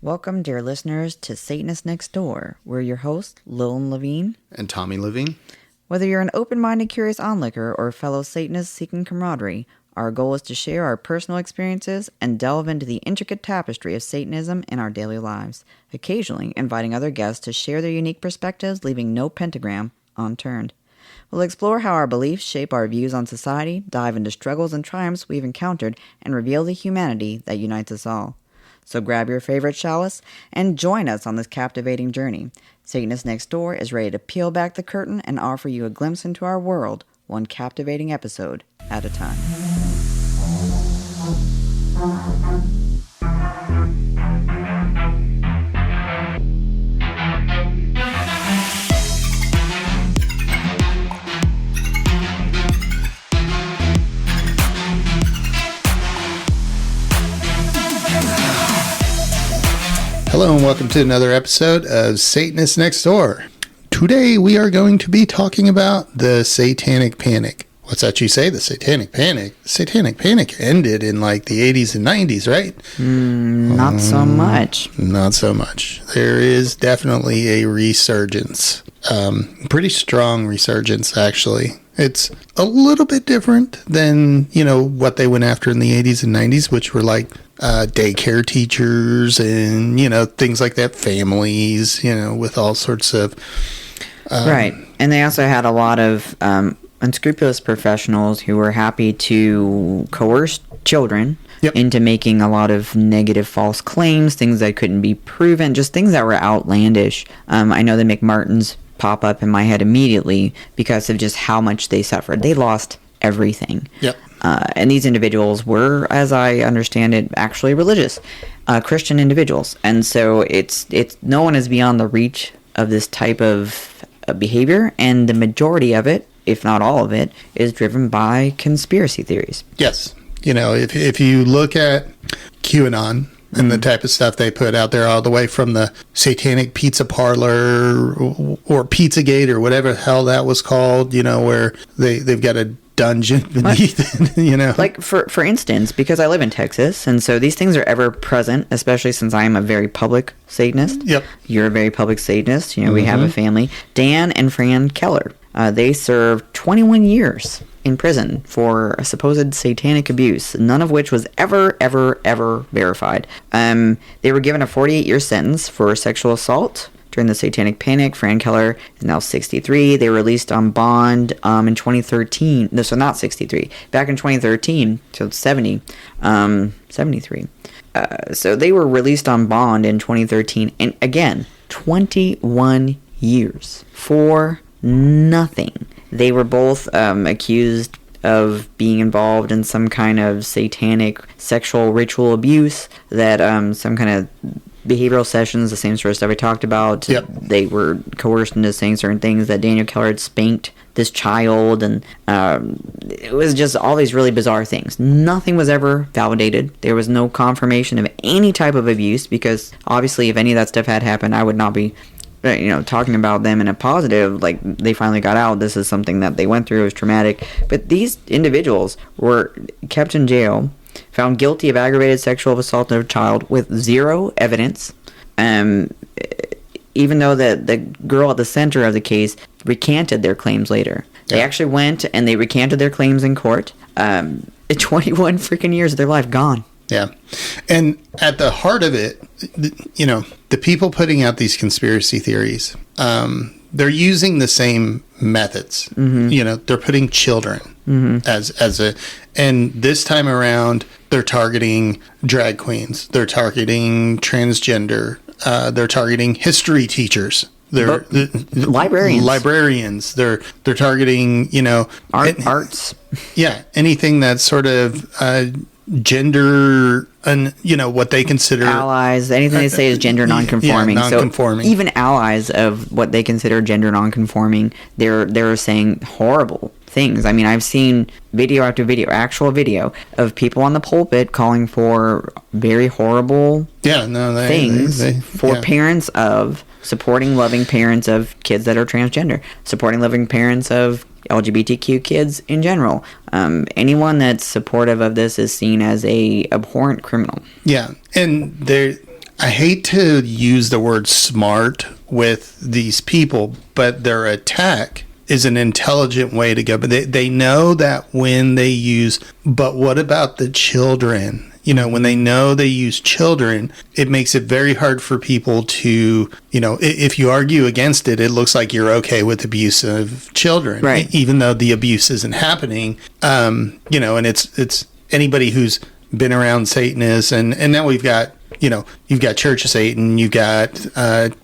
Welcome, dear listeners, to Satanists Nextdoor. We're your hosts, Lilin Levine. And Tommy Lilin. Whether you're an open-minded, curious onlooker or a fellow Satanist seeking camaraderie, our goal is to share our personal experiences and delve into the intricate tapestry of Satanism in our daily lives, occasionally inviting other guests to share their unique perspectives, leaving no pentagram unturned. We'll explore how our beliefs shape our views on society, dive into struggles and triumphs we've encountered, and reveal the humanity that unites us all. So grab your favorite chalice and join us on this captivating journey. Satanist Nextdoor is ready to peel back the curtain and offer you a glimpse into our world, one captivating episode at a time. Hello and welcome to another episode of Satanist Nextdoor. Today we are going to be talking about the Satanic Panic. What's that you say? The Satanic Panic? The Satanic Panic ended in like the 80s and 90s, right? Not so much. Not so much. There is definitely a resurgence. Pretty strong resurgence, actually. It's a little bit different than, what they went after in the 80s and 90s, which were like daycare teachers and, things like that, families, with all sorts of... Right. And they also had a lot of unscrupulous professionals who were happy to coerce children into making a lot of negative false claims, things that couldn't be proven, just things that were outlandish. I know the McMartins pop up in my head immediately because of just how much they suffered. They lost everything. Yep. And these individuals were, as I understand it, actually religious, Christian individuals. And so it's no one is beyond the reach of this type of behavior, and the majority of it, if not all of it, is driven by conspiracy theories. Yes. If you look at QAnon and the type of stuff they put out there, all the way from the Satanic Pizza Parlor or Pizzagate or whatever the hell that was called, where they've got a dungeon beneath it, Like, for instance, because I live in Texas, and so these things are ever present, especially since I am a very public Satanist. Yep. You're a very public Satanist. We have a family. Dan and Fran Keller, they served 21 years in prison for a supposed satanic abuse, none of which was ever verified. They were given a 48-year sentence for sexual assault during the Satanic Panic. Fran Keller is now 63. They were released on bond in 2013. No, so not 63. Back in 2013, so 73. So they were released on bond in 2013. And again, 21 years for nothing. They were both accused of being involved in some kind of satanic sexual ritual abuse, that some kind of behavioral sessions, the same sort of stuff I talked about. Yep. They were coerced into saying certain things, that Daniel Keller had spanked this child, and it was just all these really bizarre things. Nothing was ever validated. There was no confirmation of any type of abuse, because obviously if any of that stuff had happened, I would not be talking about them in a positive, like they finally got out. This is something that they went through. It was traumatic. But these individuals were kept in jail, found guilty of aggravated sexual assault of a child with zero evidence. Even though the girl at the center of the case recanted their claims later. They actually went and they recanted their claims in court. 21 freaking years of their life gone. Yeah. And at the heart of it, the people putting out these conspiracy theories, they're using the same methods. Mm-hmm. They're putting children and this time around, they're targeting drag queens. They're targeting transgender. They're targeting history teachers. They're librarians. They're targeting, arts. Yeah. Anything that's sort of, gender, and what they consider allies. Anything they say is gender nonconforming. Nonconforming. So even allies of what they consider gender nonconforming, they're saying horrible things. I mean, I've seen video after video, actual video of people on the pulpit calling for very horrible things for parents of supporting loving parents of kids that are transgender, supporting loving parents of LGBTQ kids in general. Anyone that's supportive of this is seen as a abhorrent criminal. Yeah, and I hate to use the word smart with these people, but their attack is an intelligent way to go. But they know that when they use, but what about the children? You know, when they know they use children, it makes it very hard for people to, you know, if you argue against it, it looks like you're okay with abuse of children, right? Even though the abuse isn't happening. You know, and it's anybody who's been around Satanists, and now we've got, you know, you've got Church of Satan, you've got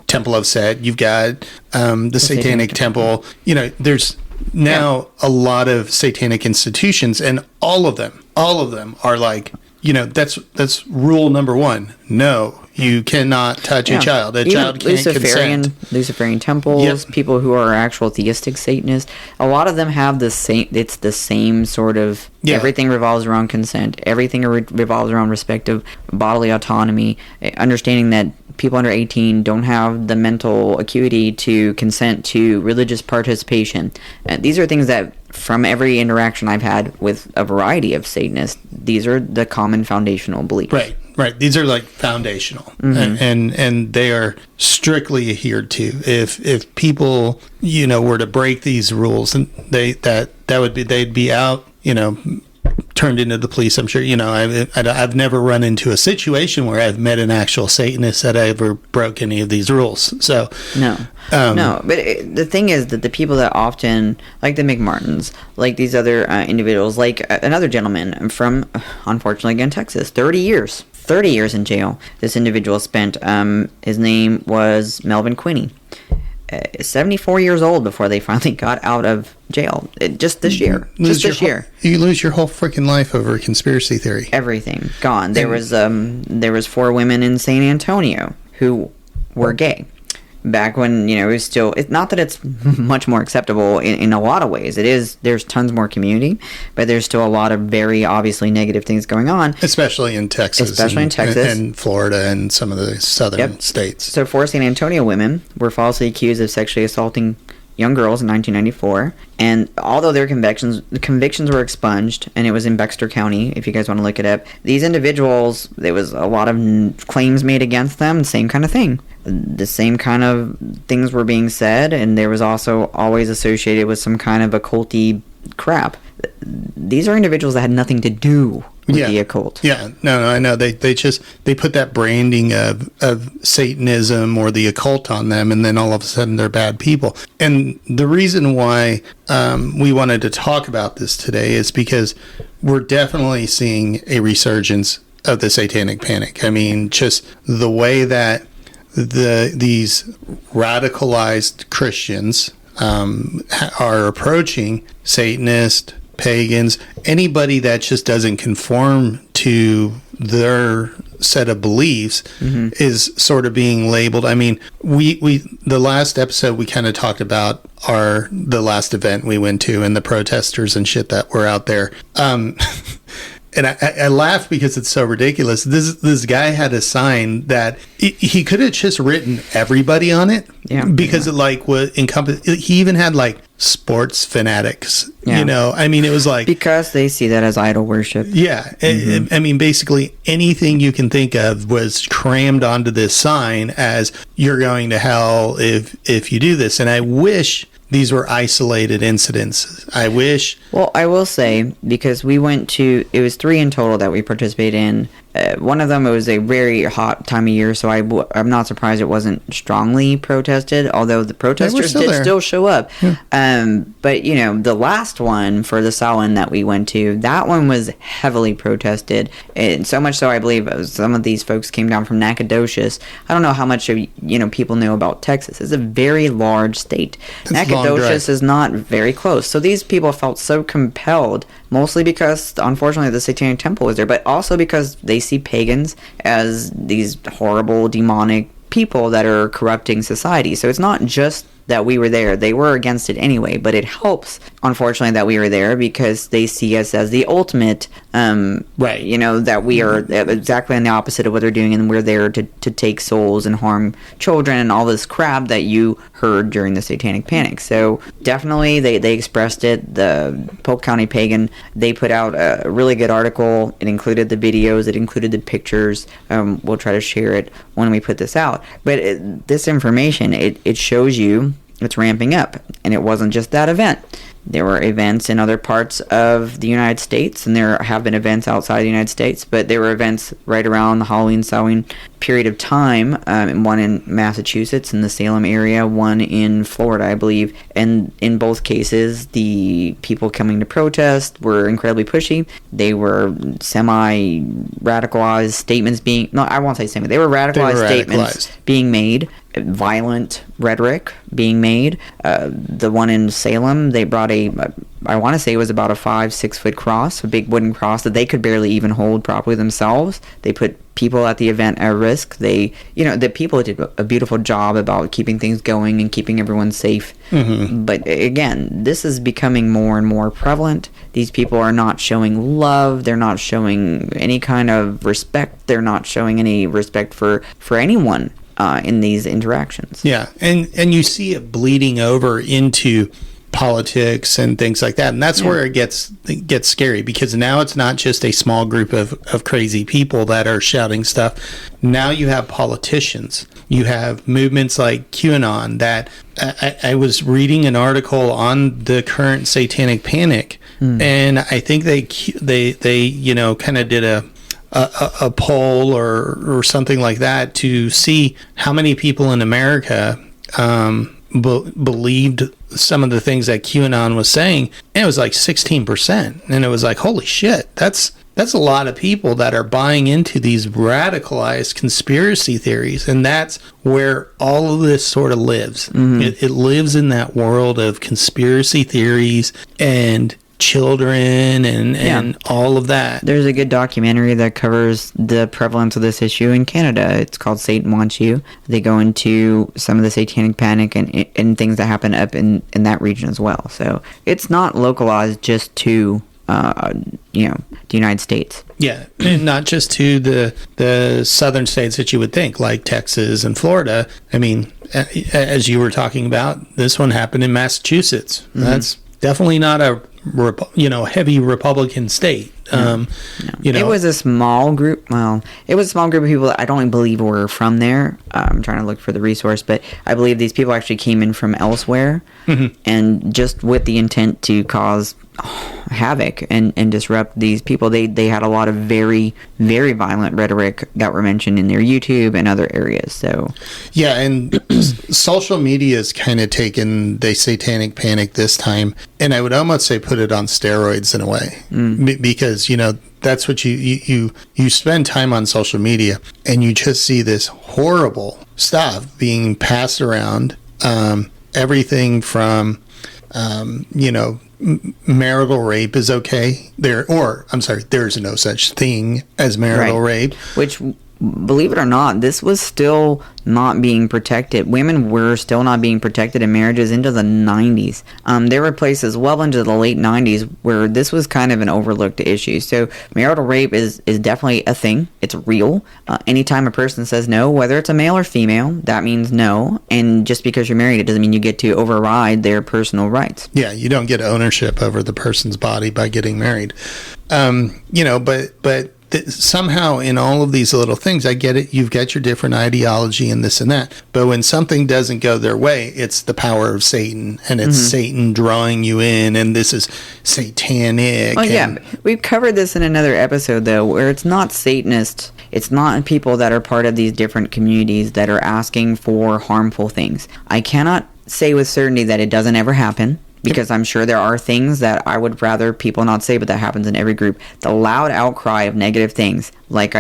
Temple of Set, you've got the Satanic Temple. You know, there's now a lot of satanic institutions, and all of them are like, you know, that's rule number one. No, you cannot touch a child. A child can't consent. Luciferian temples, people who are actual theistic Satanists, a lot of them have the same. It's the same sort of. Everything revolves around consent. Everything revolves around respective bodily autonomy. Understanding that people under 18 don't have the mental acuity to consent to religious participation. These are things that, from every interaction I've had with a variety of Satanists, these are the common foundational beliefs. Right. These are like foundational, and they are strictly adhered to. If people, you know, were to break these rules, and they'd be out, you know, turned into the police. I'm sure, you know, I've never run into a situation where I've met an actual Satanist that I ever broke any of these rules. So no. But the thing is that the people that often, like the McMartins, like these other individuals, like another gentleman from, unfortunately, again, Texas, 30 years in jail. This individual spent. His name was Melvin Quinney. 74 years old before they finally got out of jail. Just this year. You lose your whole freaking life over a conspiracy theory. Everything gone. There was 4 women in San Antonio who were gay. Back when, you know, it was still, it's not that it's much more acceptable in a lot of ways. It is, there's tons more community, but there's still a lot of very obviously negative things going on. Especially in Texas. And Florida and some of the southern states. So 4 San Antonio women were falsely accused of sexually assaulting young girls in 1994, and although their convictions were expunged, and it was in Bexar County, if you guys want to look it up, these individuals, there was a lot of claims made against them, same kind of thing. The same kind of things were being said, and there was also always associated with some kind of occulty crap. These are individuals that had nothing to do with the occult. Yeah, no, I know. They put that branding of Satanism or the occult on them, and then all of a sudden they're bad people. And the reason why we wanted to talk about this today is because we're definitely seeing a resurgence of the Satanic Panic. I mean, just the way that these radicalized Christians are approaching Satanists, pagans, anybody that just doesn't conform to their set of beliefs is sort of being labeled. I mean, we the last episode we kind of talked about the last event we went to and the protesters and shit that were out there. And I laugh because it's so ridiculous. This guy had a sign that he could have just written everybody on it, because it like was encompassed. He even had like sports fanatics. You know, I mean, it was like, because they see that as idol worship. Yeah, I mean, basically anything you can think of was crammed onto this sign as you're going to hell if you do this. And I wish these were isolated incidents. I wish. Well, I will say, because we went to, it was 3 in total that we participated in. One of them, it was a very hot time of year, so I'm not surprised it wasn't strongly protested, although the protesters did still show up. Yeah. But, you know, the last one for the Samhain that we went to, that one was heavily protested. And so much so, I believe some of these folks came down from Nacogdoches. I don't know how much people know about Texas. It's a very large state. Nacogdoches is not very close. So these people felt so compelled, mostly because, unfortunately, the Satanic Temple was there, but also because they see pagans as these horrible, demonic people that are corrupting society. So it's not just that we were there. They were against it anyway, but it helps, unfortunately, that we were there because they see us as the ultimate, right. You know, that we are exactly on the opposite of what they're doing, and we're there to take souls and harm children and all this crap that you heard during the Satanic Panic. So definitely they expressed it. The Polk County Pagan, they put out a really good article. It included the videos, it included the pictures. We'll try to share it when we put this out. But this information, it shows you it's ramping up. And it wasn't just that event. There were events in other parts of the United States, and there have been events outside the United States, but there were events right around the Halloween period of time, one in Massachusetts in the Salem area, one in Florida, I believe, and in both cases, the people coming to protest were incredibly pushy. They were semi-radicalized statements being, no, I won't say semi, they were radicalized statements being made, violent rhetoric being made. The one in Salem, they brought I want to say it was about a 5-6 foot cross, a big wooden cross that they could barely even hold properly themselves. They put people at the event at risk. The people did a beautiful job about keeping things going and keeping everyone safe. Mm-hmm. But again, this is becoming more and more prevalent. These people are not showing love. They're not showing any kind of respect. They're not showing any respect for anyone in these interactions. Yeah, and you see it bleeding over into politics and things like that, and that's where it gets scary, because now it's not just a small group of crazy people that are shouting stuff. Now you have politicians, you have movements like QAnon. That I was reading an article on the current Satanic Panic, and I think they kind of did a poll or something like that to see how many people in America believed some of the things that QAnon was saying, and it was like 16%. And it was like, holy shit, that's a lot of people that are buying into these radicalized conspiracy theories. And that's where all of this sort of lives. Mm-hmm. It lives in that world of conspiracy theories and children and all of that. There's a good documentary that covers the prevalence of this issue in Canada. It's called Satan Wants You. They go into some of the Satanic Panic and things that happen up in that region as well. So it's not localized just to the United States. Yeah, and not just to the southern states that you would think, like Texas and Florida. I mean, as you were talking about, this one happened in Massachusetts. Mm-hmm. That's definitely not a heavy Republican state. No. It was a small group. Well, it was a small group of people that I don't believe were from there. I'm trying to look for the resource, but I believe these people actually came in from elsewhere, and just with the intent to cause havoc and disrupt these people. They had a lot of very, very violent rhetoric that were mentioned in their YouTube and other areas. So yeah, and social media has kind of taken the Satanic Panic this time, and I would almost say put it on steroids in a way, because that's what you spend time on social media and you just see this horrible stuff being passed around, everything from marital rape is okay there's no such thing as marital rape, which, believe it or not, this was still not being protected. Women were still not being protected in marriages into the 90s. There were places well into the late 90s where this was kind of an overlooked issue. So marital rape is definitely a thing. It's real. Anytime a person says no, whether it's a male or female, that means no. And just because you're married, it doesn't mean you get to override their personal rights. Yeah, you don't get ownership over the person's body by getting married. But somehow in all of these little things, I get it, you've got your different ideology and this and that, but when something doesn't go their way, it's the power of Satan, and it's Satan drawing you in, and this is satanic. Well, yeah, we've covered this in another episode, though, where it's not Satanists, it's not people that are part of these different communities that are asking for harmful things. I cannot say with certainty that it doesn't ever happen, because I'm sure there are things that I would rather people not say, but that happens in every group. The loud outcry of negative things, like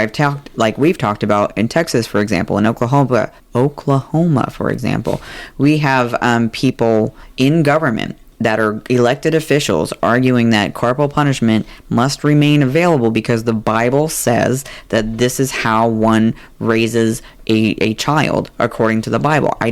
we've talked about in Texas, for example, in Oklahoma, for example, we have people in government that are elected officials arguing that corporal punishment must remain available because the Bible says that this is how one raises a child according to the Bible. I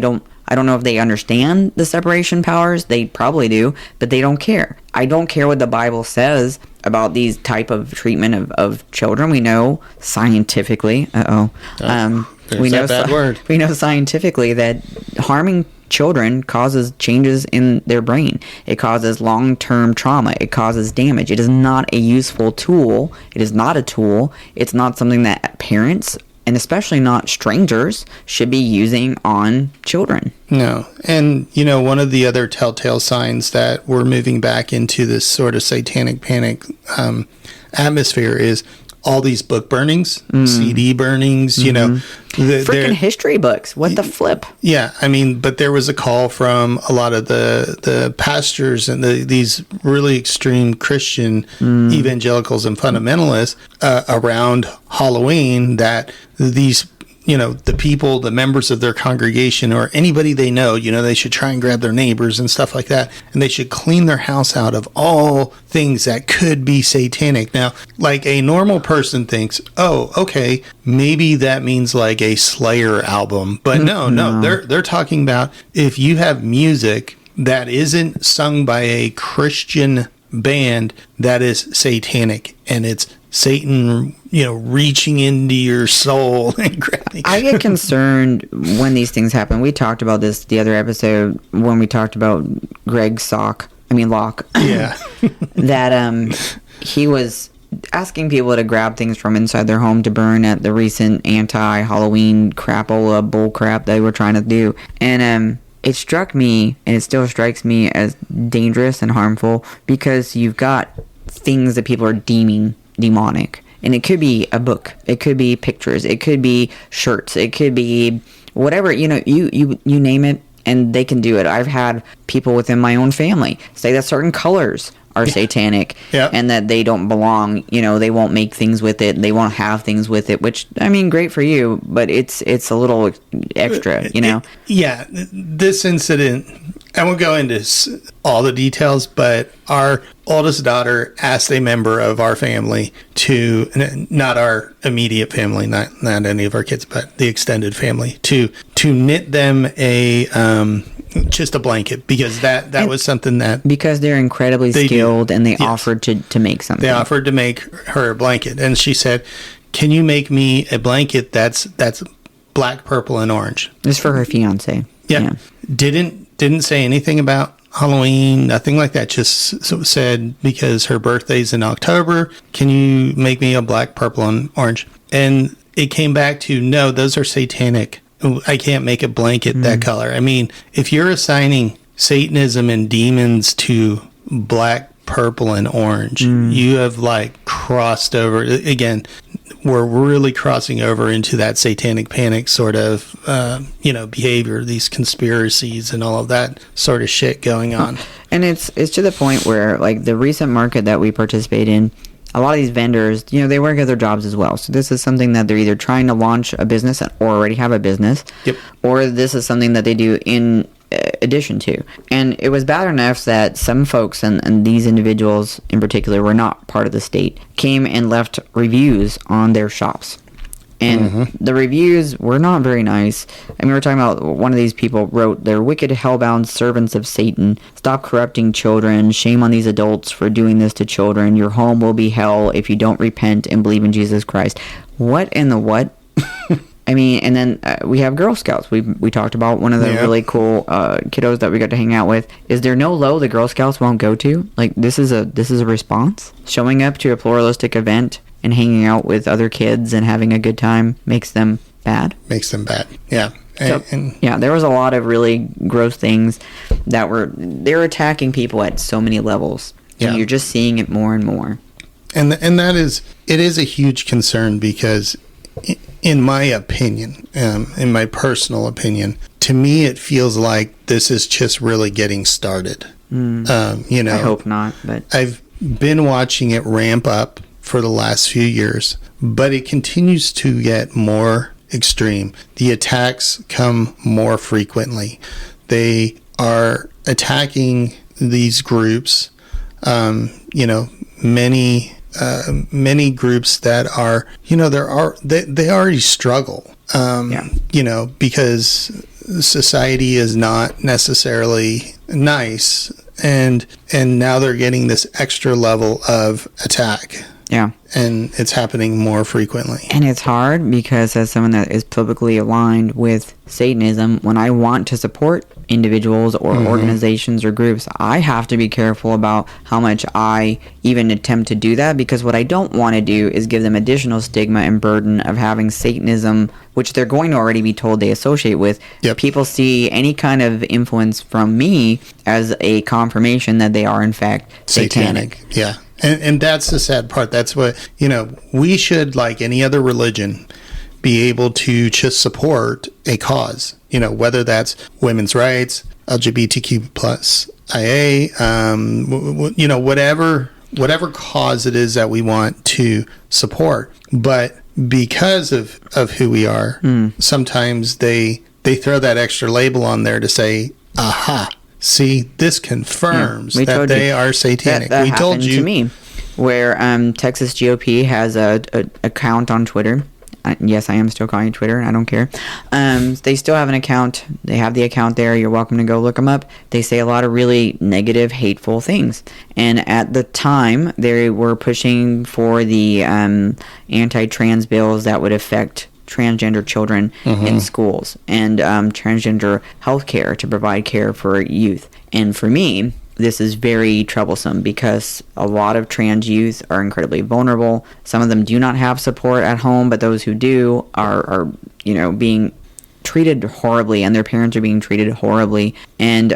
I don't know if they understand the separation powers. They probably do, but they don't care. I don't care what the Bible says about these type of treatment of children. We know scientifically, we know that bad word. We know scientifically that harming children causes changes in their brain. It causes long-term trauma. It causes damage. It is not a useful tool. It is not a tool. It's not something that parents, and especially not strangers, should be using on children. No. And, one of the other telltale signs that we're moving back into this sort of satanic panic atmosphere is all these book burnings, CD burnings, Freaking history books. What the flip? Yeah, but there was a call from a lot of the pastors and these really extreme Christian evangelicals and fundamentalists around Halloween that these, the people, the members of their congregation or anybody they know, they should try and grab their neighbors and stuff like that. And they should clean their house out of all things that could be satanic. Now, like a normal person thinks, oh, okay, maybe that means like a Slayer album. But no, they're talking about if you have music that isn't sung by a Christian band, that is satanic, and it's Satan, reaching into your soul and grabbing. I get concerned when these things happen. We talked about this the other episode when we talked about Greg Locke. Yeah. That he was asking people to grab things from inside their home to burn at the recent anti-Halloween crapola bull crap they were trying to do. And it struck me, and it still strikes me, as dangerous and harmful because you've got things that people are deeming demonic. And it could be a book, it could be pictures, it could be shirts, it could be whatever, you name it, and they can do it. I've had people within my own family say that certain colors are satanic and that they don't belong, they won't make things with it, they won't have things with it, which, great for you, but it's a little extra, This incident, I won't go into all the details, but our oldest daughter asked a member of our family to, not our immediate family, not any of our kids, but the extended family, to knit them just a blanket, because that was something that, because they're incredibly skilled and they offered to make something. They offered to make her a blanket, and she said, "Can you make me a blanket that's black, purple, and orange?" It's for her fiance. Yeah. Didn't say anything about Halloween, nothing like that. Just said, because her birthday's in October, can you make me a black, purple, and orange? And it came back to, no, those are satanic. I can't make a blanket that color. If you're assigning Satanism and demons to black, purple, and orange, you have crossed over. Again, we're really crossing over into that satanic panic sort of, behavior, these conspiracies and all of that sort of shit going on. And it's to the point where, the recent market that we participate in, a lot of these vendors, they work at their jobs as well. So this is something that they're either trying to launch a business or already have a business. Yep. Or this is something that they do in addition to. And it was bad enough that some folks, and these individuals in particular were not part of the state, came and left reviews on their shops. And the reviews were not very nice. We're talking about one of these people wrote, "They're wicked, hellbound servants of Satan. Stop corrupting children. Shame on these adults for doing this to children. Your home will be hell if you don't repent and believe in Jesus Christ." What in the what? And then we have Girl Scouts. We talked about one of the really cool kiddos that we got to hang out with. Is there no low the Girl Scouts won't go to? This is a response? Showing up to a pluralistic event and hanging out with other kids and having a good time makes them bad? Makes them bad, yeah. There was a lot of really gross things that they're attacking people at so many levels. Yeah. And you're just seeing it more and more. And it is a huge concern because, in my opinion, in my personal opinion, to me it feels like this is just really getting started. I hope not, but I've been watching it ramp up for the last few years, but it continues to get more extreme. The attacks come more frequently. They are attacking these groups. Many many groups that are, they already struggle, because society is not necessarily nice, and now they're getting this extra level of attack. Yeah. And it's happening more frequently. And it's hard because as someone that is publicly aligned with Satanism, when I want to support individuals or organizations or groups, I have to be careful about how much I even attempt to do that, because what I don't want to do is give them additional stigma and burden of having Satanism, which they're going to already be told they associate with. Yep. People see any kind of influence from me as a confirmation that they are in fact satanic. Yeah. And that's the sad part. That's what, we should, like any other religion, be able to just support a cause, whether that's women's rights, LGBTQ plus IA, whatever cause it is that we want to support. But because of who we are, sometimes they throw that extra label on there to say, aha, see, this confirms that they are satanic. That we told you. To me, where Texas GOP has a account on Twitter. Yes, I am still calling it Twitter, and I don't care. They still have an account. They have the account there. You're welcome to go look them up. They say a lot of really negative, hateful things. And at the time, they were pushing for the anti-trans bills that would affect transgender children in schools, and transgender health care to provide care for youth. And for me, this is very troublesome because a lot of trans youth are incredibly vulnerable. Some of them do not have support at home, but those who do are being treated horribly, and their parents are being treated horribly. And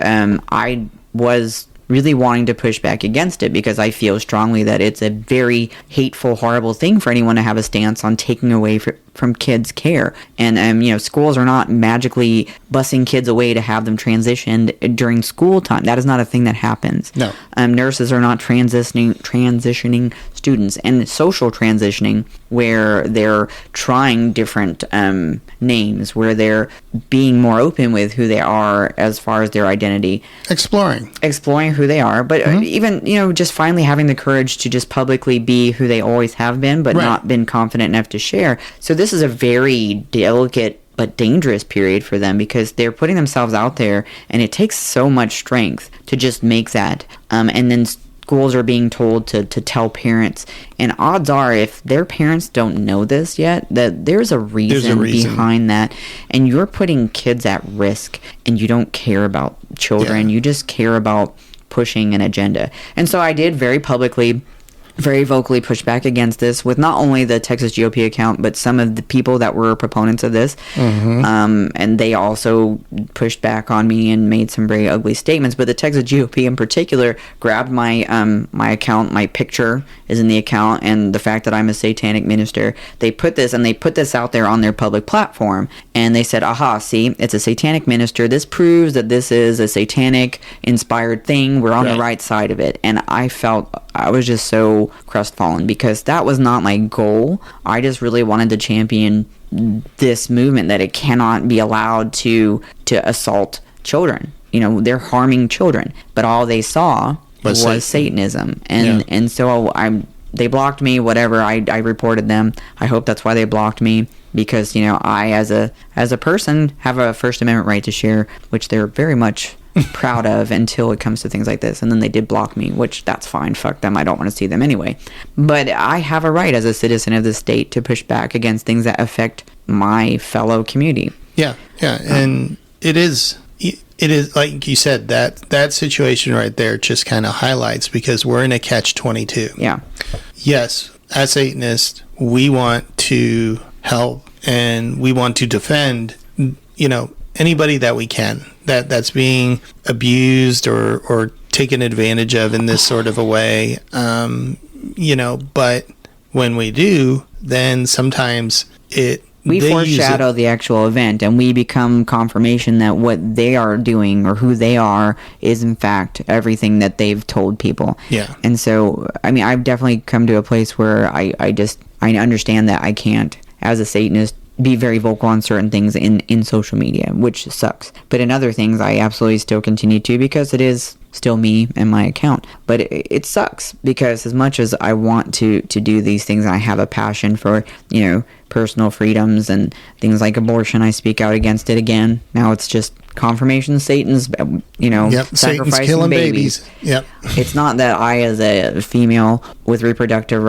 I was really wanting to push back against it because I feel strongly that it's a very hateful, horrible thing for anyone to have a stance on taking away from kids' care. And, schools are not magically busing kids away to have them transitioned during school time. That is not a thing that happens. No. Nurses are not transitioning students, and social transitioning where they're trying different names, where they're being more open with who they are as far as their identity. Exploring who they are. But even, just finally having the courage to just publicly be who they always have been, but not been confident enough to share. So this is a very delicate but dangerous period for them because they're putting themselves out there, and it takes so much strength to just make that. And then schools are being told to tell parents, and odds are if their parents don't know this yet, that there's a reason behind that, and you're putting kids at risk, and you don't care about children. You just care about pushing an agenda. And so I did very publicly, very vocally push back against this with not only the Texas GOP account, but some of the people that were proponents of this. And they also pushed back on me and made some very ugly statements. But the Texas GOP in particular grabbed my my account. My picture is in the account, and the fact that I'm a satanic minister. They put this out there on their public platform, and they said, aha, see, it's a satanic minister. This proves that this is a satanic inspired thing. We're on the right side of it. And I was just so crestfallen because that was not my goal. I just really wanted to champion this movement, that it cannot be allowed to assault children. They're harming children, but all they saw was Satanism. And so they blocked me, whatever. I reported them. I hope that's why they blocked me, because I as a person have a First Amendment right to share, which they're very much proud of until it comes to things like this. And then they did block me, which that's fine. Fuck them. I don't want to see them anyway. But I have a right as a citizen of the state to push back against things that affect my fellow community. Yeah. And it is like you said, that situation right there just kind of highlights, because we're in a catch-22. Yeah. Yes, as Satanists, we want to help and we want to defend, anybody that we can that's being abused or taken advantage of in this sort of a way. But when we do, then sometimes we foreshadow the actual event, and we become confirmation that what they are doing or who they are is in fact everything that they've told people. Yeah. And so, I've definitely come to a place where I understand that I can't, as a Satanist, be very vocal on certain things in social media, which sucks. But in other things, I absolutely still continue to, because it is still me and my account. But it sucks, because as much as I want to do these things, and I have a passion for, personal freedoms and things like abortion, I speak out against it again. Now it's just confirmation Satan's, Satan's sacrificing killing babies. Yep. It's not that I, as a female with reproductive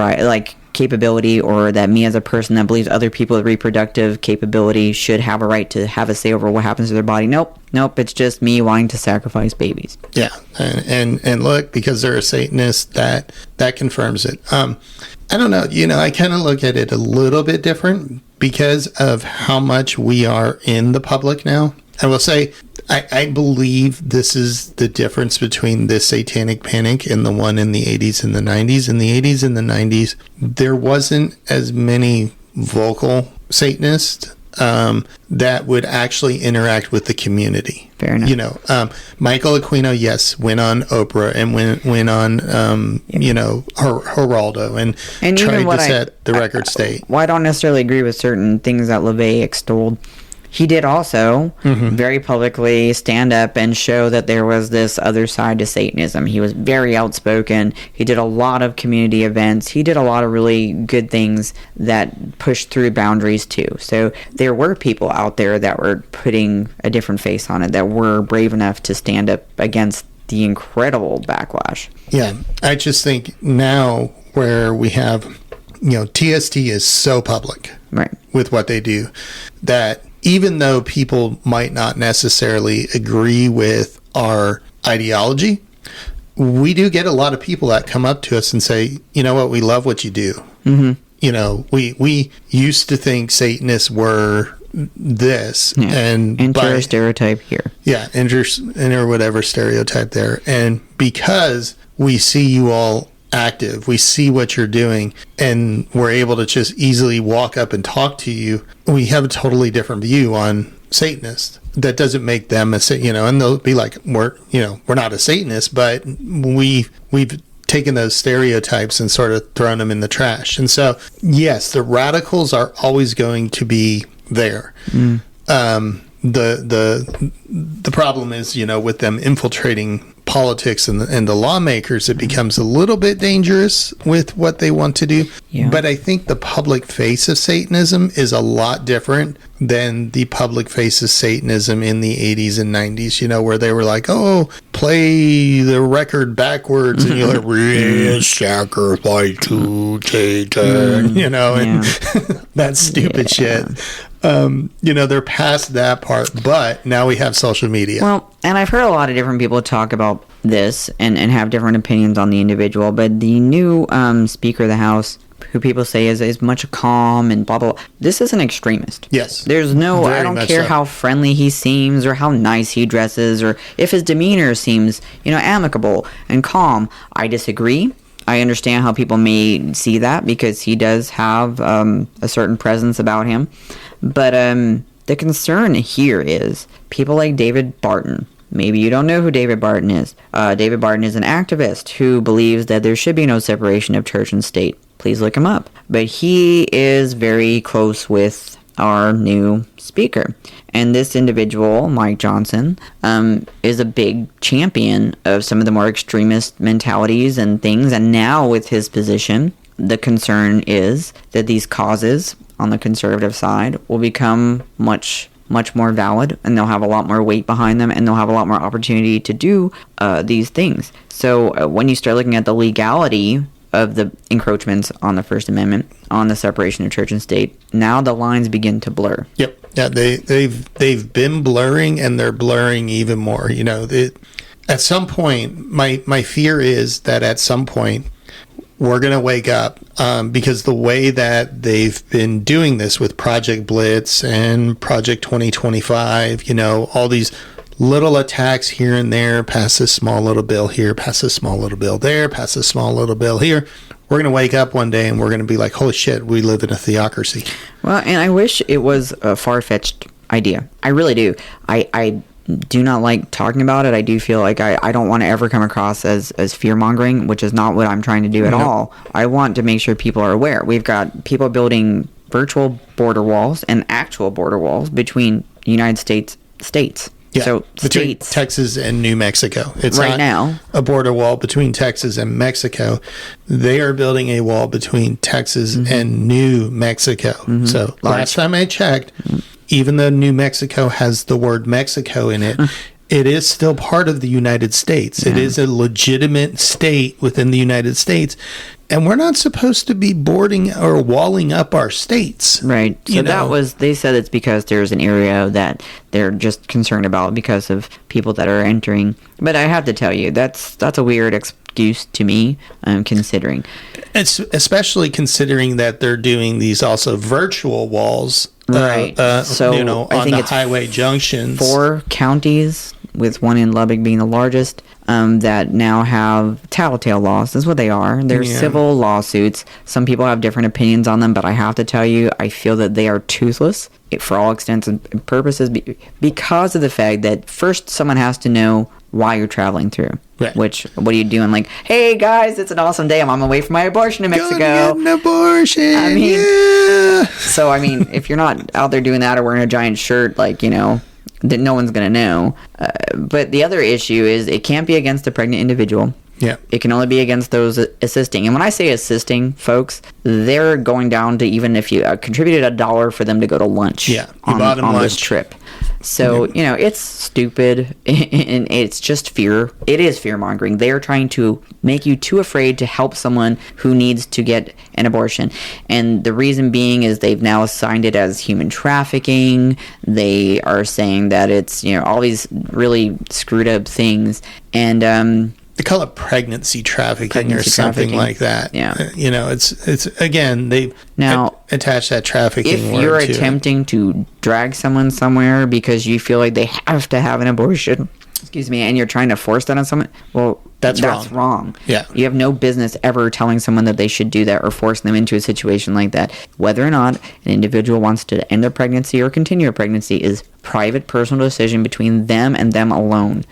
capability, or that me as a person that believes other people with reproductive capability should have a right to have a say over what happens to their body. Nope. It's just me wanting to sacrifice babies. Yeah, and look, because they're a Satanist, that confirms it. I don't know. I kind of look at it a little bit different because of how much we are in the public now. I will say, I believe this is the difference between this Satanic Panic and the one in the 80s and the 90s. In the 80s and the 90s, there wasn't as many vocal Satanists that would actually interact with the community. Fair enough. Michael Aquino, yes, went on Oprah and went on, Geraldo and tried to set the record straight. Well, I don't necessarily agree with certain things that LaVey extolled. He did also very publicly stand up and show that there was this other side to Satanism. He was very outspoken. He did a lot of community events. He did a lot of really good things that pushed through boundaries too. So there were people out there that were putting a different face on it, that were brave enough to stand up against the incredible backlash. Yeah, I just think now where we have, TST is so public with what they do, that even though people might not necessarily agree with our ideology, we do get a lot of people that come up to us and say, you know what, we love what you do. We used to think Satanists were this, and enter a stereotype here. Yeah, enter whatever stereotype there. And because we see you all active, we see what you're doing, and we're able to just easily walk up and talk to you, we have a totally different view on Satanists. That doesn't make them a and they'll be like, we're not a Satanist, but we've taken those stereotypes and sort of thrown them in the trash. And so, yes, the radicals are always going to be there. The problem is, with them infiltrating politics and the lawmakers, it becomes a little bit dangerous with what they want to do. Yeah. But I think the public face of Satanism is a lot different than the public face of Satanism in the 80s and 90s, where they were like, oh, play the record backwards, and you're like, real sacrifice to Satan, and that stupid shit. They're past that part, but now we have social media. Well, and I've heard a lot of different people talk about this and have different opinions on the individual, but the new Speaker of the House, who people say is much calm and blah, blah, blah, this is an extremist. Yes. There's I don't care how friendly he seems or how nice he dresses or if his demeanor seems, amicable and calm. I disagree. I understand how people may see that because he does have a certain presence about him. But the concern here is people like David Barton. Maybe you don't know who David Barton is. David Barton is an activist who believes that there should be no separation of church and state. Please look him up. But he is very close with our new speaker. And this individual, Mike Johnson, is a big champion of some of the more extremist mentalities and things. And now with his position, the concern is that these causes on the conservative side will become much more valid, and they'll have a lot more weight behind them, and they'll have a lot more opportunity to do these things. So when you start looking at the legality of the encroachments on the First Amendment, on the separation of church and state, now the lines begin to blur. Yep. Yeah, they've been blurring, and they're blurring even more. At some point, my fear is that at some point we're going to wake up because the way that they've been doing this with Project Blitz and Project 2025, all these little attacks here and there, pass this small little bill here, pass this small little bill there, pass this small little bill here. We're going to wake up one day and we're going to be like, holy shit, we live in a theocracy. Well, and I wish it was a far-fetched idea. I really do. I do not like talking about it. I do feel like I don't want to ever come across as fear-mongering, which is not what I'm trying to do at all. I want to make sure people are aware. We've got people building virtual border walls and actual border walls between United States states. Yeah, So between states Texas and New Mexico. It's right not now. a border wall between Texas and Mexico. They are building a wall between Texas and New Mexico. So last time I checked, even though New Mexico has the word Mexico in it, it is still part of the United States. It is a legitimate state within the United States. And we're not supposed to be boarding or walling up our states. Right. So they said it's because there's an area that they're just concerned about because of people that are entering. But I have to tell you, that's a weird excuse to me, considering. It's especially considering that they're doing these also virtual walls. Right. So I on think the it's highway junctions. 4 counties, with one in Lubbock being the largest, that now have tattletale laws. That's what they are. They're civil lawsuits. Some people have different opinions on them, but I have to tell you, I feel that they are toothless for all extents and purposes because of the fact that first someone has to know why you're traveling through. Right. Which, what are you doing? Like, hey guys, it's an awesome day. I'm on my way for my abortion in Mexico. Gonna get an abortion. I mean, yeah. So I mean, if you're not out there doing that or wearing a giant shirt, like, that no one's gonna know. But the other issue is it can't be against a pregnant individual. Yeah. It can only be against those assisting. And when I say assisting, folks, they're going down to even if you contributed $1 for them to go to lunch on this trip. So, it's stupid and it's just fear. It is fear-mongering. They are trying to make you too afraid to help someone who needs to get an abortion. And the reason being is they've now assigned it as human trafficking. They are saying that it's, all these really screwed up things. And, they call it pregnancy trafficking or something like that. Yeah. It's again, they now attach that trafficking if word you're to attempting to drag someone somewhere because you feel like they have to have an abortion, and you're trying to force that on someone, well, that's wrong. Yeah. You have no business ever telling someone that they should do that or forcing them into a situation like that. Whether or not an individual wants to end their pregnancy or continue a pregnancy is private, personal decision between them and them alone.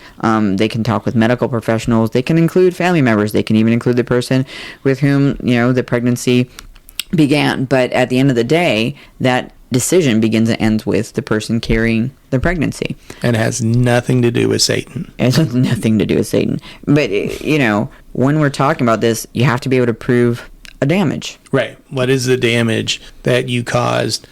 They can talk with medical professionals. They can include family members. They can even include the person with whom, the pregnancy began. But at the end of the day, that decision begins and ends with the person carrying the pregnancy. And it has nothing to do with Satan. It has nothing to do with Satan. But, when we're talking about this, you have to be able to prove a damage. Right. What is the damage that you caused?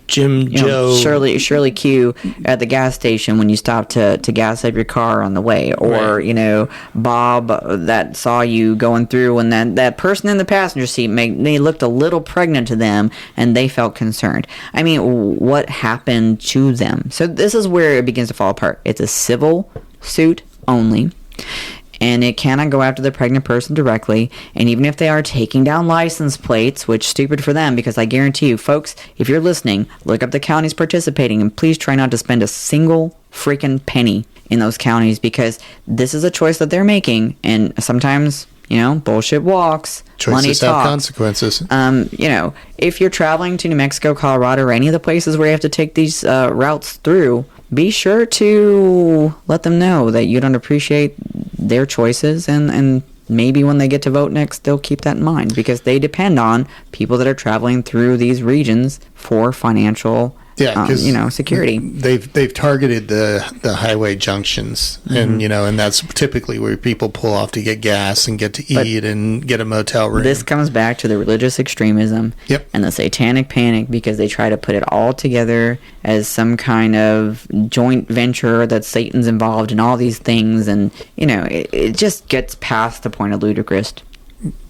Joe... Shirley Q at the gas station when you stopped to gas up your car on the way. Or, right. Bob that saw you going through when that person in the passenger seat, they looked a little pregnant to them and they felt concerned. I mean, what happened to them? So this is where it begins to fall apart. It's a civil suit only. And it cannot go after the pregnant person directly. And even if they are taking down license plates, which stupid for them, because I guarantee you, folks, if you're listening, look up the counties participating, and please try not to spend a single freaking penny in those counties, because this is a choice that they're making. And sometimes, bullshit walks. Choices have consequences. If you're traveling to New Mexico, Colorado, or any of the places where you have to take these routes through, be sure to let them know that you don't appreciate their choices, and maybe when they get to vote next, they'll keep that in mind, because they depend on people that are traveling through these regions for financial security. They've targeted the highway junctions, and and that's typically where people pull off to get gas and get to eat and get a motel room. This comes back to the religious extremism and the Satanic Panic, because they try to put it all together as some kind of joint venture that Satan's involved in all these things, and it just gets past the point of ludicrous.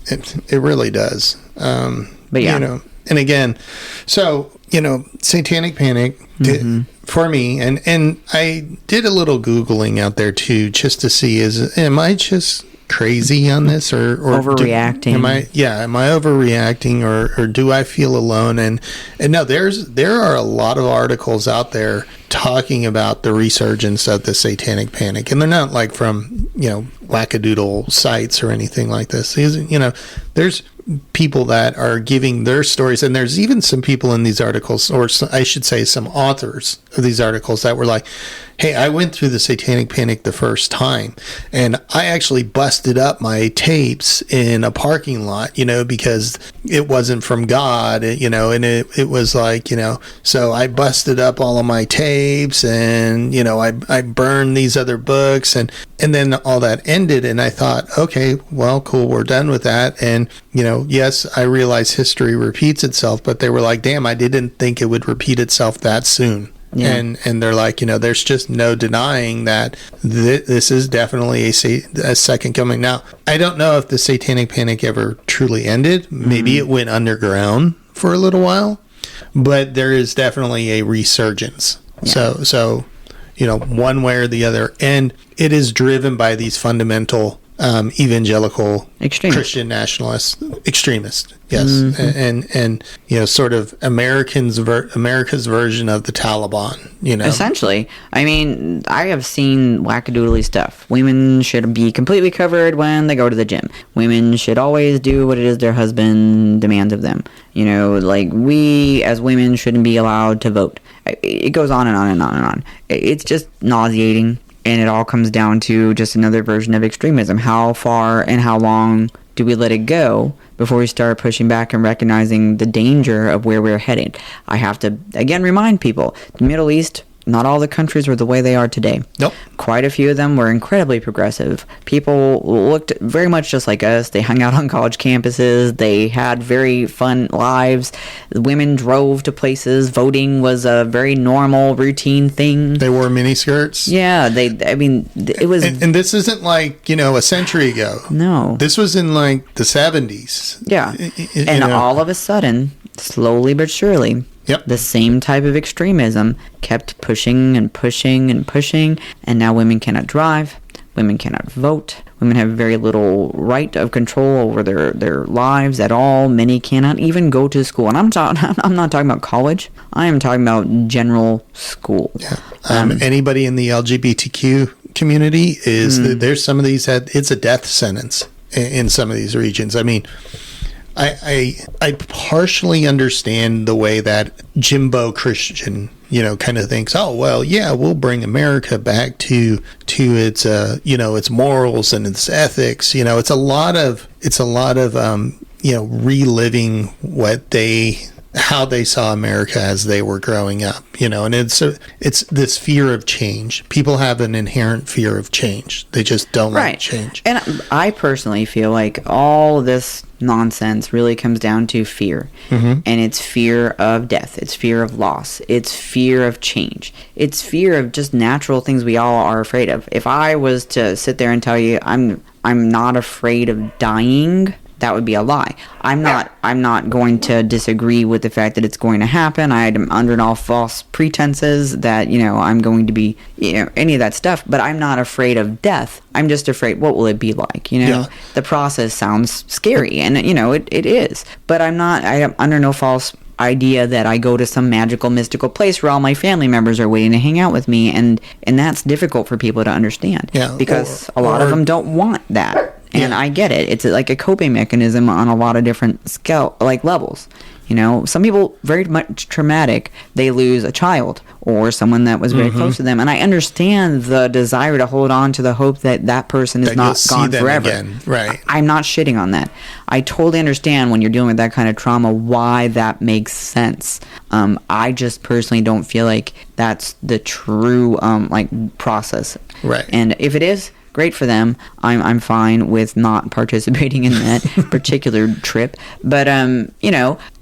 It really does. But yeah. And again, so, Satanic Panic for me, and I did a little Googling out there too, just to see, am I just crazy on this, or overreacting? Am I overreacting, or do I feel alone? And no, there are a lot of articles out there talking about the resurgence of the Satanic Panic, and they're not like from wackadoodle sites or anything like this. There's people that are giving their stories, and there's even some people in these articles, or I should say some authors of these articles, that were like, hey, I went through the Satanic Panic the first time, and I actually busted up my tapes in a parking lot, because it wasn't from God, and it was like, so I busted up all of my tapes tapes, and I burned these other books, and then all that ended, and I thought, okay, well, cool, we're done with that. And yes, I realize history repeats itself, but they were like, damn, I didn't think it would repeat itself that soon. Yeah. And they're like, there's just no denying that this is definitely a second coming. Now, I don't know if the Satanic Panic ever truly ended. Maybe it went underground for a little while, but there is definitely a resurgence. Yeah. So one way or the other, and it is driven by these fundamental evangelical Christian nationalist extremists. Yes. And sort of America's version of the Taliban, Essentially. I mean, I have seen wackadoodly stuff. Women should be completely covered when they go to the gym. Women should always do what it is their husband demands of them. Like, we as women shouldn't be allowed to vote. It goes on and on and on and on. It's just nauseating. And it all comes down to just another version of extremism. How far and how long do we let it go before we start pushing back and recognizing the danger of where we're headed? I have to, again, remind people, the Middle East, not all the countries were the way they are today. Nope. Quite a few of them were incredibly progressive. People looked very much just like us. They hung out on college campuses. They had very fun lives. Women drove to places. Voting was a very normal, routine thing. They wore miniskirts. Yeah, it was... And this isn't like, a century ago. No. This was in like the 70s. Yeah. And all of a sudden, slowly but surely... Yep. The same type of extremism kept pushing and pushing and pushing, and now women cannot drive, women cannot vote, women have very little right of control over their lives at all. Many cannot even go to school, and I'm not talking about college. I am talking about general school. Yeah. Anybody in the LGBTQ community there's some of these it's a death sentence in some of these regions. I mean, I partially understand the way that Jimbo Christian, kind of thinks, oh, well, yeah, we'll bring America back to its, its morals and its ethics. It's a lot of, reliving how they saw America as they were growing up, and it's this fear of change. People have an inherent fear of change. They just don't like change. And I personally feel like all this nonsense really comes down to fear. And it's fear of death. It's fear of loss. It's fear of change. It's fear of just natural things we all are afraid of. If I was to sit there and tell you I'm not afraid of dying, that would be a lie. I'm not going to disagree with the fact that it's going to happen. I'm under all false pretenses that, I'm going to be, any of that stuff. But I'm not afraid of death. I'm just afraid, what will it be like? Yeah. The process sounds scary, and, it is. But I'm under no false idea that I go to some magical, mystical place where all my family members are waiting to hang out with me. And that's difficult for people to understand. Yeah. Because a lot of them don't want that. And I get it. It's like a coping mechanism on a lot of different levels. Some people, very much traumatic, they lose a child or someone that was very close to them. And I understand the desire to hold on to the hope that that person is not gone forever. Again. Right. I'm not shitting on that. I totally understand when you're dealing with that kind of trauma why that makes sense. I just personally don't feel like that's the true process. Right. And if it is, great for them. I'm fine with not participating in that particular trip. But,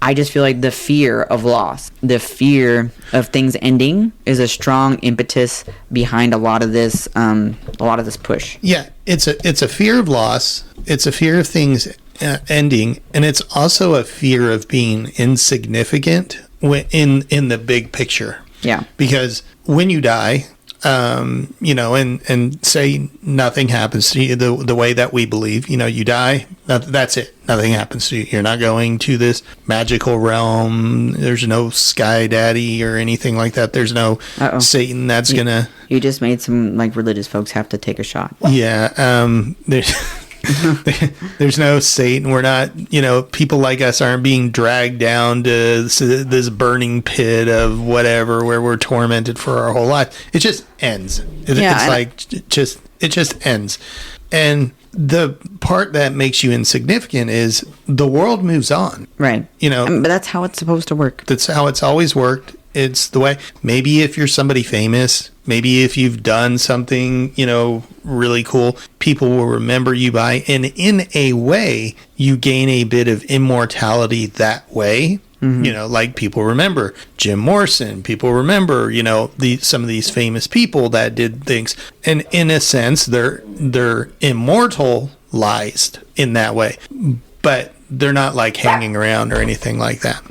I just feel like the fear of loss, the fear of things ending is a strong impetus behind a lot of this push. Yeah, it's a fear of loss. It's a fear of things ending. And it's also a fear of being insignificant in the big picture. Yeah. Because when you die... and say nothing happens to you the way that we believe, you die, that's it. Nothing happens to you. You're not going to this magical realm. There's no sky daddy or anything like that. There's no Satan that's gonna... You just made some, religious folks have to take a shot. Yeah. There's no Satan. We're not, people like us aren't being dragged down to this burning pit of whatever where we're tormented for our whole life. It just ends. It just ends. And the part that makes you insignificant is the world moves on. Right. But that's how it's supposed to work. That's how it's always worked. It's the way. Maybe if you're somebody famous, maybe if you've done something, really cool, people will remember you by, and in a way, you gain a bit of immortality that way. Like people remember Jim Morrison, people remember, some of these famous people that did things. And in a sense, they're immortalized in that way, but they're not like hanging around or anything like that.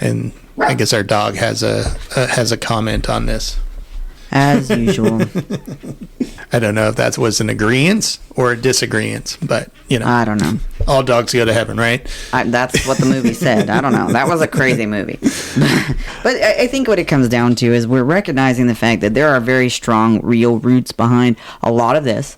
And I guess our dog has a comment on this. As usual. I don't know if that was an agreeance or a disagreement, but, I don't know. All dogs go to heaven, right? That's what the movie said. I don't know. That was a crazy movie. But I think what it comes down to is we're recognizing the fact that there are very strong, real roots behind a lot of this,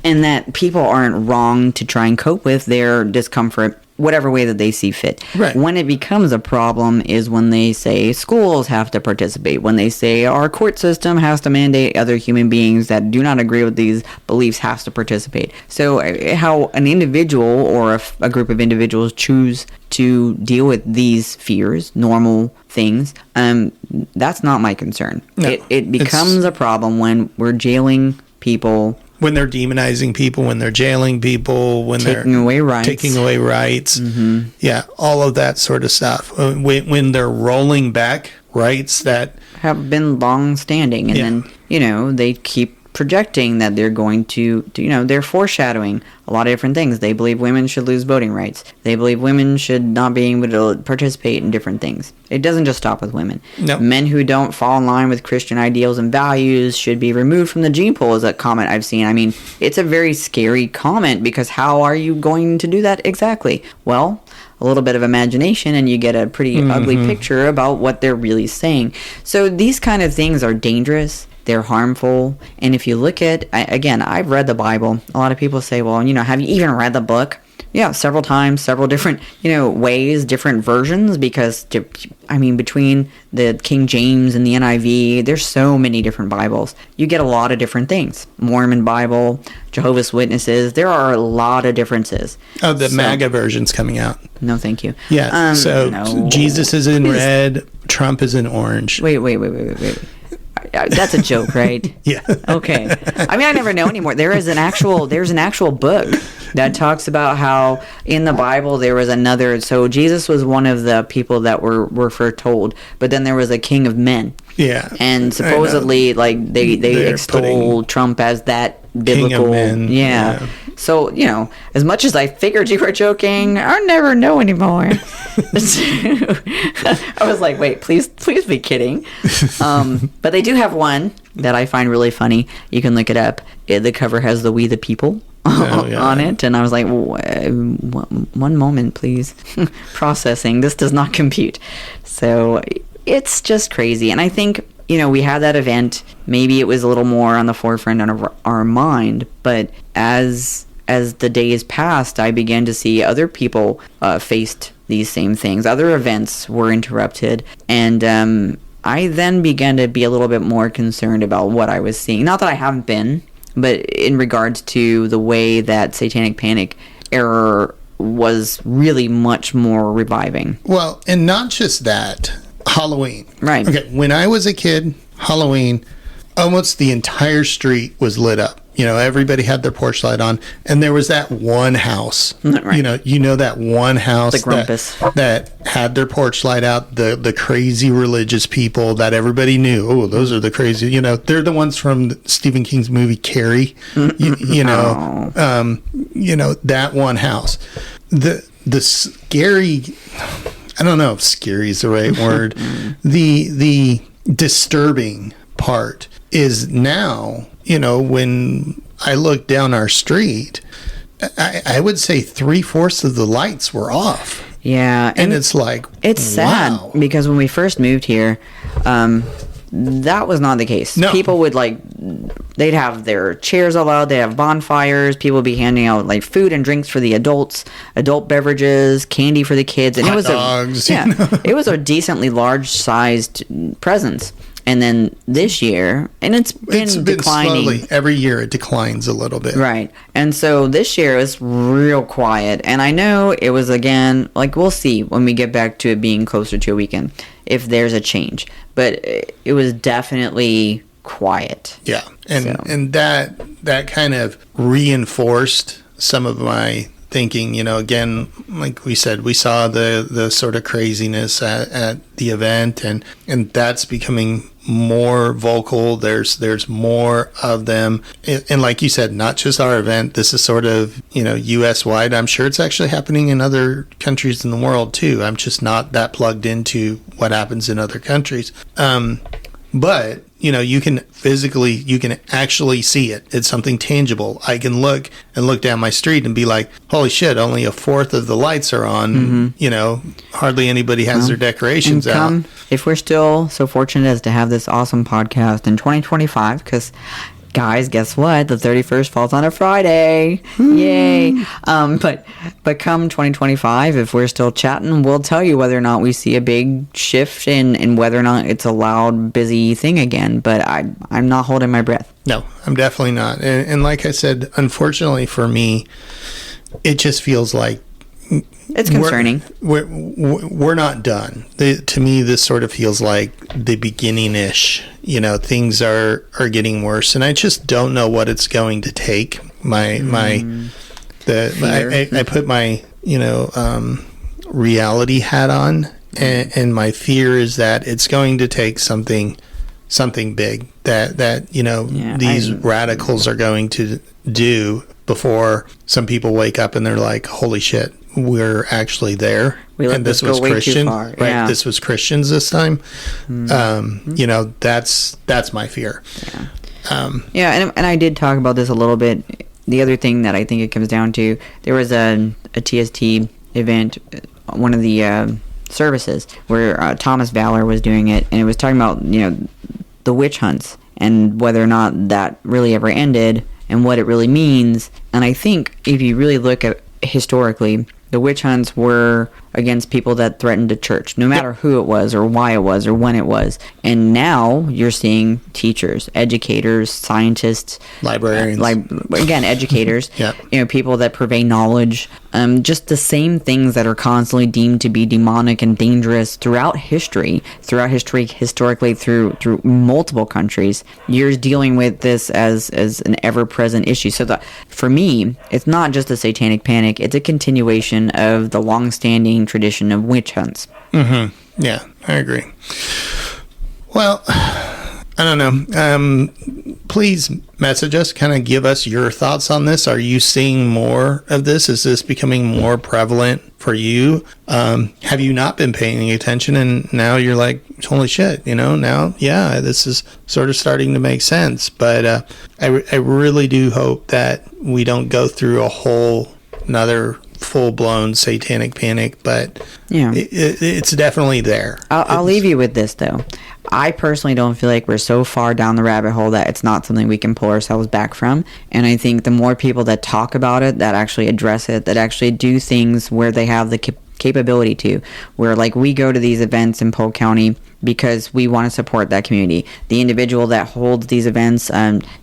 and that people aren't wrong to try and cope with their discomfort whatever way that they see fit. Right. When it becomes a problem is when they say schools have to participate, when they say our court system has to mandate other human beings that do not agree with these beliefs has to participate. So how an individual or a group of individuals choose to deal with these fears, normal things, that's not my concern. No, it becomes a problem when we're jailing people, when they're demonizing people, when they're jailing people, when taking away rights. Mm-hmm. Yeah, all of that sort of stuff. When they're rolling back rights that have been long standing, and then they keep projecting that they're going to they're foreshadowing a lot of different things. They believe women should lose voting rights. They believe women should not be able to participate in different things. It doesn't just stop with women. No. Men who don't fall in line with Christian ideals and values should be removed from the gene pool is a comment I've seen. I mean, it's a very scary comment because how are you going to do that exactly? Well, a little bit of imagination and you get a pretty ugly picture about what they're really saying. So these kind of things are dangerous. They're harmful. And if you look at, again, I've read the Bible. A lot of people say, well, have you even read the book? Yeah, several times, several different, ways, different versions, because, between the King James and the NIV, there's so many different Bibles. You get a lot of different things. Mormon Bible, Jehovah's Witnesses, there are a lot of differences. Oh, the MAGA version's coming out. No, thank you. Yeah, no. Jesus is in red, Trump is in orange. Wait. That's a joke, right? Yeah. Okay. I never know anymore. There's an actual book that talks about how in the Bible there was another. So Jesus was one of the people that were foretold, but then there was a king of men. Yeah. And supposedly, they extol Trump as that biblical. King of men. Yeah. So, as much as I figured you were joking, I'll never know anymore. I was like, wait, please be kidding. But they do have one that I find really funny. You can look it up. The cover has the We the People on it. And I was like, one moment, please. Processing. This does not compute. So it's just crazy. And I think, we had that event. Maybe it was a little more on the forefront of our mind. But as the days passed, I began to see other people faced these same things. Other events were interrupted. And I then began to be a little bit more concerned about what I was seeing. Not that I haven't been, but in regards to the way that Satanic Panic era was really much more reviving. Well, and not just that. Halloween. Right. Okay, when I was a kid, Halloween, almost the entire street was lit up. Everybody had their porch light on, and there was that one house. Right. That one house that had their porch light out. The crazy religious people that everybody knew. Oh, those are the crazy. They're the ones from Stephen King's movie Carrie. That one house. The scary. I don't know if scary is the right word. The disturbing part is now, when I look down our street, I would say 3/4 of the lights were off. Yeah. And it's like, it's sad because when we first moved here, that was not the case. No. People would they'd have their chairs all out, they'd have bonfires, people would be handing out food and drinks for the adults, adult beverages, candy for the kids, and hot dogs, it was a decently large sized presence. And then this year, and it's been declining. Slowly. Every year it declines a little bit. Right. And so this year was real quiet. And I know it was, again, we'll see when we get back to it being closer to a weekend. if there's a change. But it was definitely quiet. Yeah. And that kind of reinforced some of my thinking. Again, like we said, we saw the sort of craziness at the event, and that's becoming more vocal. There's more of them, and like you said, not just our event. This is sort of U.S. wide. I'm sure it's actually happening in other countries in the world too. I'm just not that plugged into what happens in other countries. But you can actually see it. It's something tangible. I can look down my street and be like, holy shit, only a fourth of the lights are on. Hardly anybody has their decorations out. If we're still so fortunate as to have this awesome podcast in 2025, because guys, guess what? The 31st falls on a Friday. Yay. But come 2025, if we're still chatting, we'll tell you whether or not we see a big shift in whether or not it's a loud, busy thing again. But I'm not holding my breath. No, I'm definitely not. And like I said, unfortunately for me, it just feels like it's concerning. We're not done. To me, this sort of feels like the beginning-ish. Things are getting worse, and I just don't know what it's going to take. I put my reality hat on, and my fear is that it's going to take something big that these radicals are going to do before some people wake up and they're like, holy shit, we're actually there. And this was Christian, right? Yeah. This was Christians this time. That's my fear. And I did talk about this a little bit. The other thing that I think it comes down to, there was a TST event, one of the services where Thomas Valor was doing it, and it was talking about the witch hunts and whether or not that really ever ended and what it really means. And I think if you really look at historically, the witch hunts were against people that threatened a church, no matter who it was or why it was or when it was. And now you're seeing teachers, educators, scientists, librarians, educators, yep. People that purvey knowledge, just the same things that are constantly deemed to be demonic and dangerous throughout history, historically through multiple countries. You're dealing with this as an ever-present issue. So for me, it's not just a satanic panic, it's a continuation of the long-standing tradition of witch hunts. Mm-hmm. Yeah, I agree. Well, I don't know. Please message us, kind of give us your thoughts on this. Are you seeing more of this? Is this becoming more prevalent for you? Have you not been paying attention and now you're like, holy shit, now, this is sort of starting to make sense. But I really do hope that we don't go through a whole another full-blown satanic panic, but it's definitely there. I'll leave you with this, though. I personally don't feel like we're so far down the rabbit hole that it's not something we can pull ourselves back from. And I think the more people that talk about it, that actually address it, that actually do things where they have the capability to, where like we go to these events in Polk County because we want to support that community. The individual that holds these events,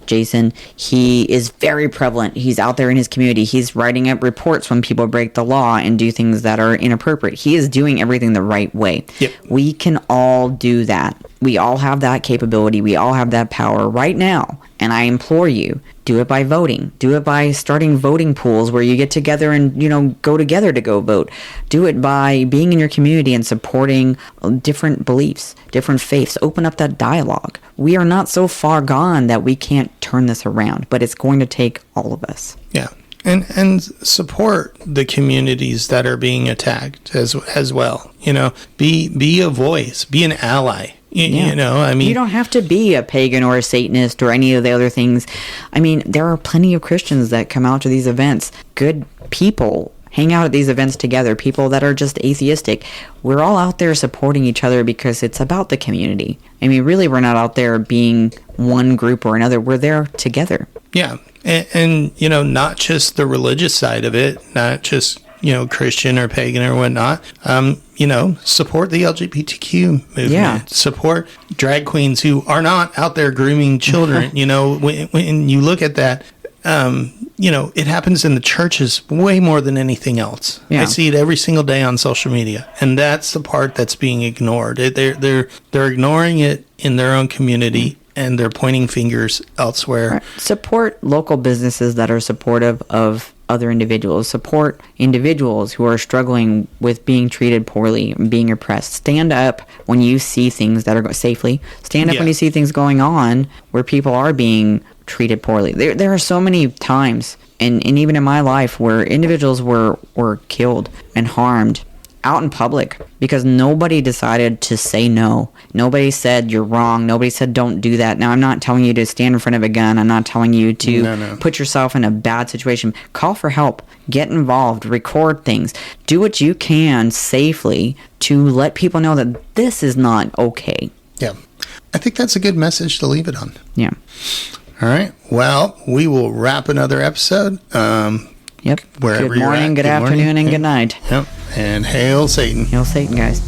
Jason, he is very prevalent. He's out there in his community. He's writing up reports when people break the law and do things that are inappropriate. He is doing everything the right way. Yep. We can all do that. We all have that capability. We all have that power right now. And I implore you, do it by voting. Do it by starting voting pools where you get together and, go together to go vote. Do it by being in your community and supporting different beliefs, different faiths. Open up that dialogue. We are not so far gone that we can't turn this around, but it's going to take all of us. Yeah. And support the communities that are being attacked as well. Be a voice, be an ally. You don't have to be a pagan or a Satanist or any of the other things. I mean, there are plenty of Christians that come out to these events. Good people hang out at these events together. People that are just atheistic. We're all out there supporting each other because it's about the community. I mean, really, we're not out there being one group or another. We're there together. Yeah. And not just the religious side of it, not just, Christian or pagan or whatnot. Support the LGBTQ movement. Yeah. Support drag queens who are not out there grooming children. When you look at that, it happens in the churches way more than anything else. Yeah. I see it every single day on social media, and that's the part that's being ignored. They're ignoring it in their own community, and they're pointing fingers elsewhere. Right. Support local businesses that are supportive of other individuals. Support individuals who are struggling with being treated poorly and being oppressed. Stand up when you see things that are safely. Stand up when you see things going on where people are being treated poorly. There are so many times, and even in my life, where individuals were killed and harmed out in public because nobody decided to say no. Nobody said you're wrong. Nobody said don't do that. Now, I'm not telling you to stand in front of a gun. I'm not telling you to put yourself in a bad situation. Call for help. Get involved. Record things. Do what you can safely to let people know that this is not okay. Yeah. I think that's a good message to leave it on. Yeah. All right. Well, we will wrap another episode. Yep. Wherever good morning, you're at. good afternoon, and good night. Yep. And hail Satan. Hail Satan, guys.